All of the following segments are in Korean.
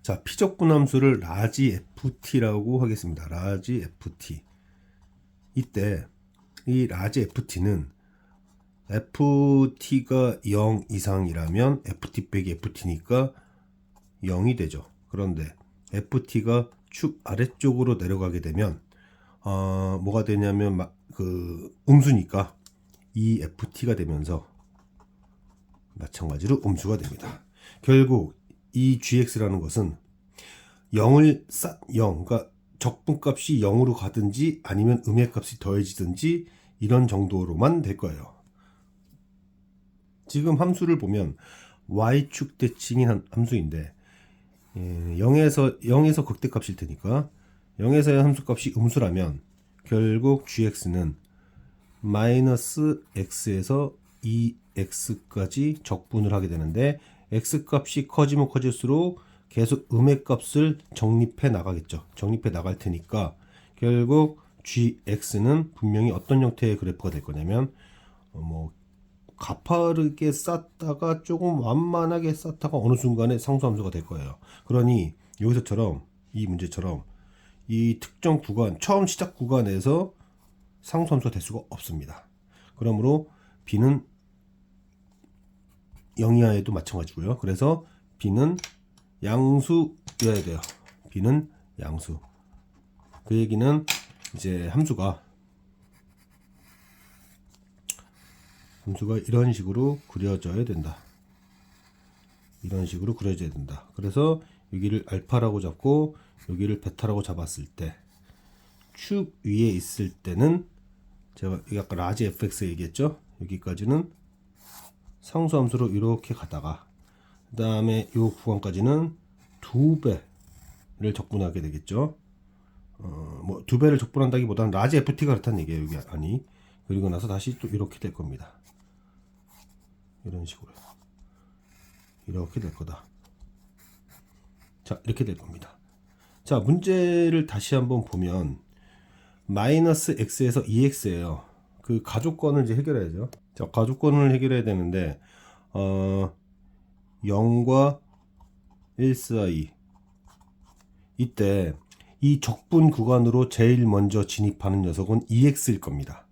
자, 피적분함수를 라지 ft라고 하겠습니다. 라지 ft. 이때 이 라지 ft는 ft가 0 이상이라면 ft 빼기 ft니까 0이 되죠. 그런데 ft가 축 아래쪽으로 내려가게 되면 뭐가 되냐면 그 음수니까 이 ft가 되면서 마찬가지로 음수가 됩니다. 결국 이 gx라는 것은 0, 그러니까 적분값이 0으로 가든지 아니면 음의값이 더해지든지 이런 정도로만 될 거예요. 지금 함수를 보면 y축 대칭인 함수인데 0에서 극대값일 테니까 0에서의 함수값이 음수라면 결국 gx는 마이너스 x에서 2x까지 적분을 하게 되는데 x값이 커지면 커질수록 계속 음의값을 적립해 나가겠죠. 적립해 나갈 테니까 결국 gx는 분명히 어떤 형태의 그래프가 될 거냐면 가파르게 쌓다가 조금 완만하게 쌓다가 어느 순간에 상수함수가 될 거예요. 그러니 여기서처럼 이 문제처럼 이 특정 구간, 처음 시작 구간에서 상수함수가 될 수가 없습니다. 그러므로 b는 0 이하에도 마찬가지고요. 그래서 b는 양수여야 돼요. b는 양수. 그 얘기는 이제 함수가 이런 식으로 그려져야 된다. 이런 식으로 그려져야 된다. 그래서 여기를 알파라고 잡고 여기를 베타라고 잡았을 때 축 위에 있을 때는 제가 아까 라지 fx 얘기했죠. 여기까지는 상수함수로 이렇게 가다가 그 다음에 이 구간까지는 2배를 적분하게 되겠죠. 뭐 2배를 적분한다기보다는 라지 ft가 그렇다는 얘기예요. 여기 아니. 그리고 나서 다시 또 이렇게 될 겁니다. 이런 식으로 이렇게 될 거다. 자, 이렇게 될 겁니다. 자, 문제를 다시 한번 보면 마이너스 x에서 2x예요. 그 가족권을 이제 해결해야죠. 자, 가족권을 해결해야 되는데 0과 1 사이 이때 이 적분 구간으로 제일 먼저 진입하는 녀석은 2x일 겁니다.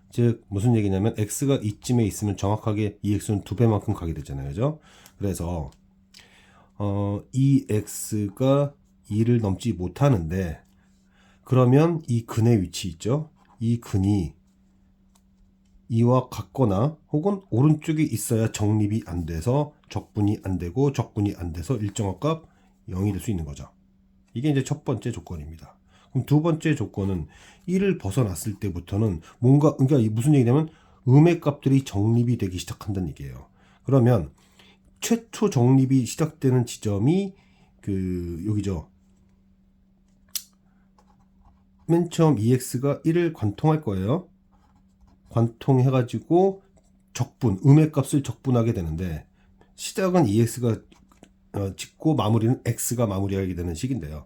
즉 무슨 얘기냐면 x가 이쯤에 있으면 정확하게 2x는 2배만큼 가게 되잖아요. 그죠? 그래서 2x가 2를 넘지 못하는데 그러면 이 근의 위치 있죠? 이 근이 2와 같거나 혹은 오른쪽에 있어야 적립이 안 돼서 적분이 안 되고 적분이 안 돼서 일정한 값 0이 될 수 있는 거죠. 이게 이제 첫 번째 조건입니다. 그럼 두 번째 조건은 1을 벗어났을 때부터는 뭔가, 그러니까 무슨 얘기냐면 음의 값들이 적립이 되기 시작한다는 얘기예요. 그러면 최초 적립이 시작되는 지점이 여기죠. 맨 처음 2x가 1을 관통할 거예요. 관통해가지고 음의 값을 적분하게 되는데 시작은 2x가 찍고 마무리는 x가 마무리하게 되는 식인데요.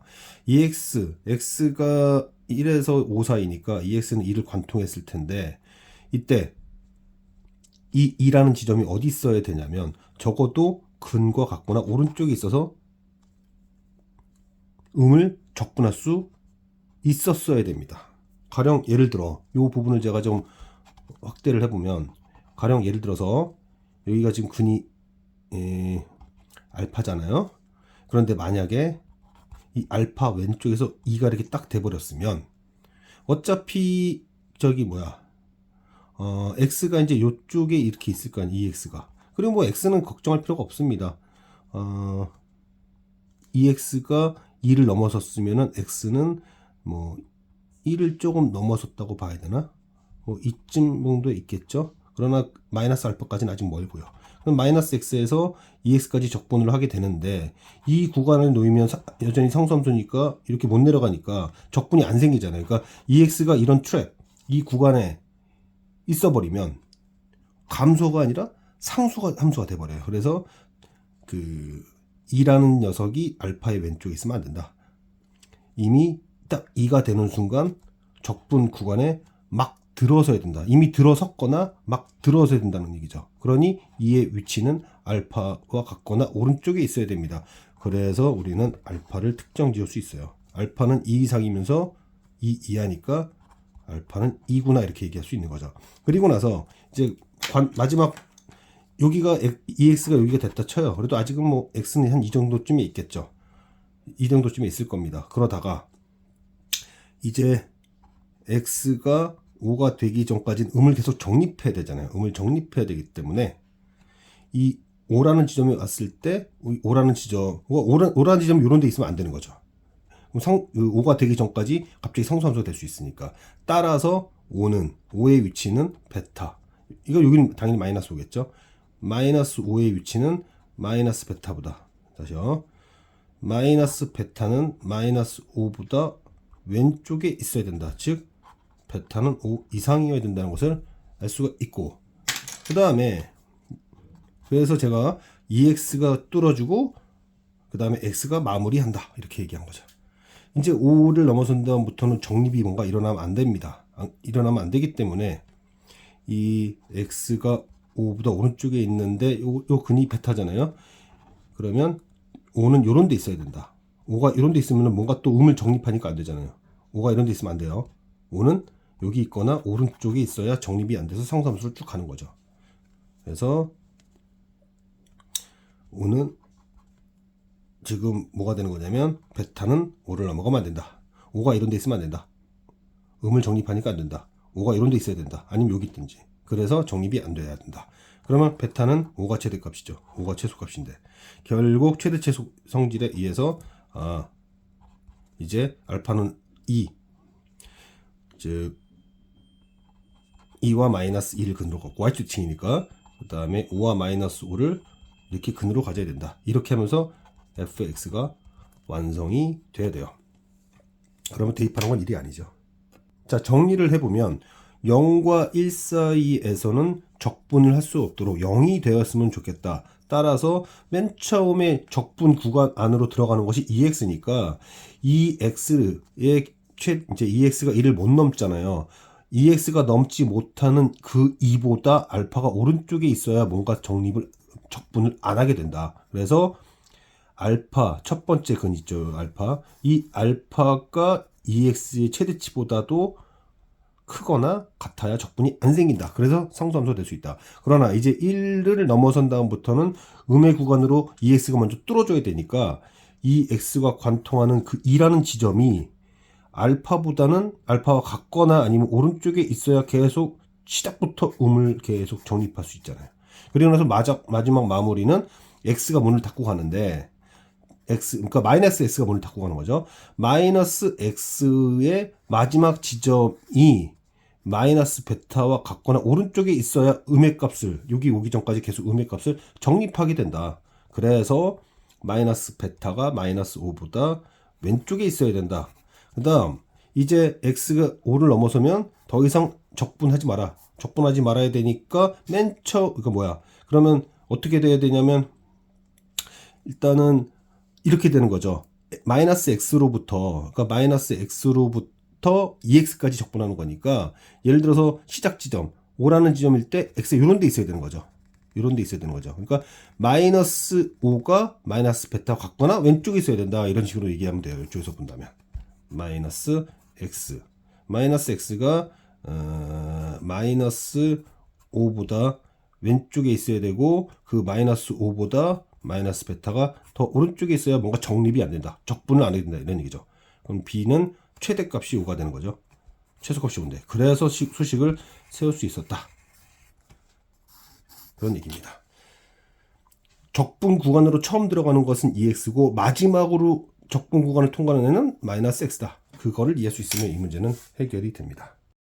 x가 1에서 5 사이니까 2x는 2를 관통했을 텐데 이때 이 2라는 지점이 어디 있어야 되냐면 적어도 근과 같거나 오른쪽에 있어서 음을 적분할 수 있었어야 됩니다. 가령 예를 들어 이 부분을 제가 좀 확대를 해보면 가령 예를 들어서 여기가 지금 근이 알파잖아요. 그런데 만약에 이 알파 왼쪽에서 2가 이렇게 딱 돼버렸으면 어차피 x가 이제 이쪽에 이렇게 있을 거 아니에요. 2x가. 그리고 뭐 x는 걱정할 필요가 없습니다. 2x가 2를 넘어섰으면은 x는 뭐 1을 조금 넘어섰다고 봐야 되나? 뭐 이쯤 정도에 있겠죠. 그러나 마이너스 알파까지는 아직 멀고요. 그럼 마이너스 x에서 2x까지 적분을 하게 되는데 이 구간을 놓이면 여전히 상수함수니까 이렇게 못 내려가니까 적분이 안 생기잖아요. 그러니까 2x가 이런 트랩, 이 구간에 있어버리면 감소가 아니라 함수가 돼버려요. 그래서 2라는 녀석이 알파의 왼쪽에 있으면 안 된다. 이미 딱 2가 되는 순간 적분 구간에 막 들어서야 된다. 이미 들어섰거나 막 들어서야 된다는 얘기죠. 그러니 2의 위치는 알파와 같거나 오른쪽에 있어야 됩니다. 그래서 우리는 알파를 특정 지을 수 있어요. 알파는 2 이상이면서 2 이하니까 알파는 2구나 이렇게 얘기할 수 있는 거죠. 그리고 나서 이제 마지막 여기가 EX가 여기가 됐다 쳐요. 그래도 아직은 뭐 X는 한 이 정도쯤에 있겠죠. 이 정도쯤에 있을 겁니다. 그러다가 이제 X가 5가 되기 전까지는 음을 계속 정립해야 되잖아요. 음을 정립해야 되기 때문에 이 5라는 지점에 왔을 때 5라는 지점이 이런 데 있으면 안 되는 거죠. 5가 되기 전까지 갑자기 상수함수가 될 수 있으니까. 따라서 5의 위치는 베타. 이거 여기는 당연히 마이너스 5겠죠. 마이너스 5의 위치는 마이너스 베타보다, 다시요, 마이너스 베타는 마이너스 5보다 왼쪽에 있어야 된다. 즉 베타는 5 이상이어야 된다는 것을 알 수가 있고, 그 다음에 그래서 제가 EX가 뚫어주고 그 다음에 X가 마무리한다 이렇게 얘기한 거죠. 이제 5를 넘어선 다음부터는 정립이 뭔가 일어나면 안 됩니다. 일어나면 안 되기 때문에 이 X가 5보다 오른쪽에 있는데 요 근이 베타잖아요. 그러면 5는 요런 데 있어야 된다. 5가 이런 데 있으면 뭔가 또 음을 정립하니까 안 되잖아요. 5가 이런 데 있으면 안 돼요. 5는 여기 있거나 오른쪽에 있어야 정립이 안 돼서 상수함수를 쭉 가는 거죠. 그래서 5는 지금 뭐가 되는 거냐면 베타는 5를 넘어가면 안 된다. 5가 이런 데 있으면 안 된다. 음을 정립하니까 안 된다. 5가 이런 데 있어야 된다. 아니면 여기 있든지. 그래서 정립이 안 돼야 된다. 그러면 베타는 5가 최대값이죠. 5가 최소값인데 결국 최대 최소 성질에 의해서 이제 알파는 2, 즉 2와 마이너스 2를 근으로 갖고 y축칭이니까 그 다음에 5와 마이너스 5를 이렇게 근으로 가져야 된다. 이렇게 하면서 fx가 완성이 돼야 돼요. 그러면 대입하는 건 일이 아니죠. 자, 정리를 해보면 0과 1 사이에서는 적분을 할 수 없도록 0이 되었으면 좋겠다. 따라서 맨 처음에 적분 구간 안으로 들어가는 것이 EX니까 EX의 이제 EX가 1을 못 넘잖아요. EX가 넘지 못하는 그 2보다 알파가 오른쪽에 있어야 뭔가 적분을 안 하게 된다. 그래서 알파 첫 번째 근 있죠. 알파. 이 알파가 EX의 최대치보다도 크거나 같아야 적분이 안 생긴다. 그래서 상수함수가 될 수 있다. 그러나 이제 1을 넘어선 다음부터는 음의 구간으로 EX가 먼저 뚫어줘야 되니까 이 X가 관통하는 그 2라는 지점이 알파와 같거나 아니면 오른쪽에 있어야 계속 시작부터 음을 계속 정립할 수 있잖아요. 그리고 나서 마지막 마무리는 X가 문을 닫고 가는데 그러니까 마이너스 X가 문을 닫고 가는 거죠. 마이너스 X의 마지막 지점이 마이너스 베타와 같거나 오른쪽에 있어야 음의 값을 여기 오기 전까지 계속 음의 값을 정립하게 된다. 그래서 마이너스 베타가 마이너스 5보다 왼쪽에 있어야 된다. 그 다음 이제 X가 5를 넘어서면 더 이상 적분하지 말아야 되니까 그러면 어떻게 돼야 되냐면 일단은 이렇게 되는 거죠. 마이너스 X로부터 EX까지 적분하는 거니까 예를 들어서 시작 지점 5라는 지점일 때 X 이런 데 있어야 되는 거죠. 그러니까 마이너스 5가 마이너스 베타와 같거나 왼쪽에 있어야 된다. 이런 식으로 얘기하면 돼요. 이쪽에서 본다면 마이너스 X가 마이너스 5보다 왼쪽에 있어야 되고 그 마이너스 5보다 마이너스 베타가 더 오른쪽에 있어야 뭔가 정립이 안 된다. 적분을 안 해야 된다. 이런 얘기죠. 그럼 B는 최대값이 5가 되는 거죠. 최소값이 5인데. 그래서 수식을 세울 수 있었다. 그런 얘기입니다. 적분 구간으로 처음 들어가는 것은 EX고 마지막으로 적분 구간을 통과하는 애는 마이너스 X다. 그거를 이해할 수 있으면 이 문제는 해결이 됩니다.